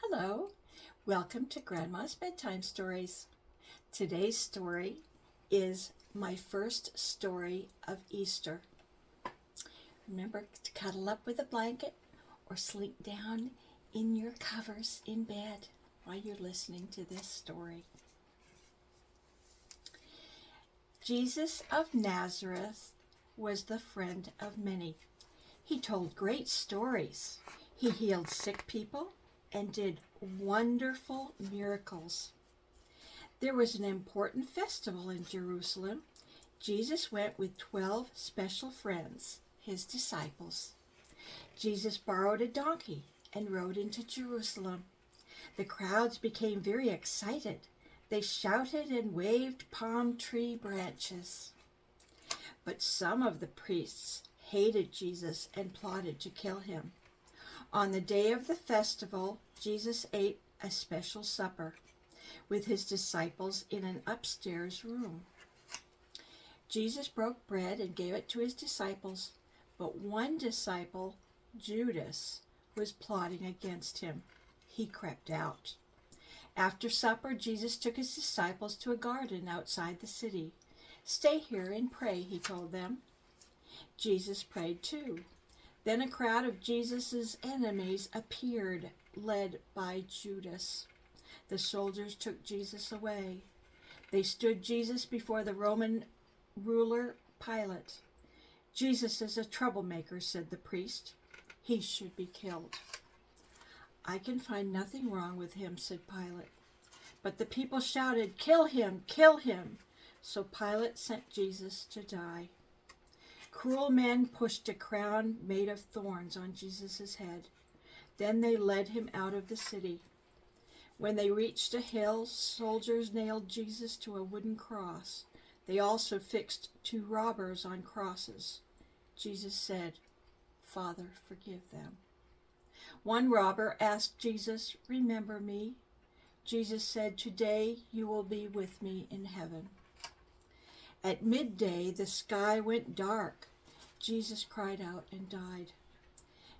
Hello, welcome to Grandma's Bedtime Stories. Today's story is my first story of Easter. Remember to cuddle up with a blanket or slink down in your covers in bed while you're listening to this story. Jesus of Nazareth was the friend of many. He told great stories. He healed sick people and did wonderful miracles. There was an important festival in Jerusalem. Jesus went with 12 special friends, his disciples. Jesus borrowed a donkey and rode into Jerusalem. The crowds became very excited. They shouted and waved palm tree branches. But some of the priests hated Jesus and plotted to kill him. On the day of the festival, Jesus ate a special supper with his disciples in an upstairs room. Jesus broke bread and gave it to his disciples, but one disciple, Judas, was plotting against him. He crept out. After supper, Jesus took his disciples to a garden outside the city. "Stay here and pray," he told them. Jesus prayed too. Then a crowd of Jesus' enemies appeared, led by Judas. The soldiers took Jesus away. They stood Jesus before the Roman ruler Pilate. "Jesus is a troublemaker," said the priest. "He should be killed." "I can find nothing wrong with him," said Pilate. But the people shouted, "Kill him! Kill him!" So Pilate sent Jesus to die. Cruel men pushed a crown made of thorns on Jesus' head. Then they led him out of the city. When they reached a hill, soldiers nailed Jesus to a wooden cross. They also fixed 2 robbers on crosses. Jesus said, "Father, forgive them." One robber asked Jesus, "Remember me?" Jesus said, "Today you will be with me in heaven." At midday, the sky went dark. Jesus cried out and died.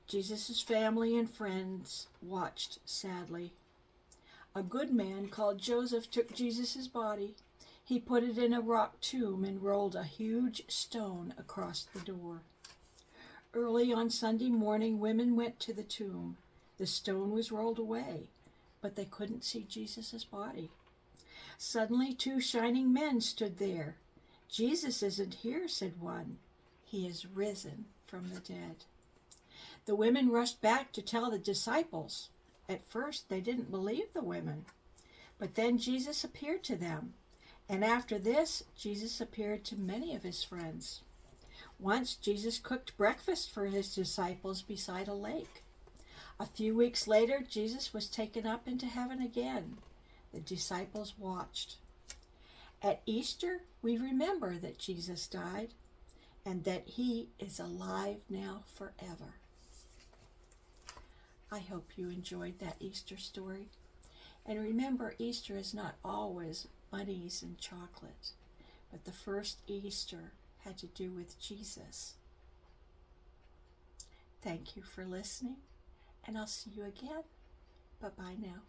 Jesus' family and friends watched sadly. A good man called Joseph took Jesus' body. He put it in a rock tomb and rolled a huge stone across the door. Early on Sunday morning, women went to the tomb. The stone was rolled away, but they couldn't see Jesus' body. Suddenly, 2 shining men stood there. "Jesus isn't here," said one. "He is risen from the dead." The women rushed back to tell the disciples. At first, they didn't believe the women. But then Jesus appeared to them. And after this, Jesus appeared to many of his friends. Once, Jesus cooked breakfast for his disciples beside a lake. A few weeks later, Jesus was taken up into heaven again. The disciples watched. At Easter, we remember that Jesus died and that he is alive now forever. I hope you enjoyed that Easter story. And remember, Easter is not always bunnies and chocolate, but the first Easter had to do with Jesus. Thank you for listening, and I'll see you again. Bye-bye now.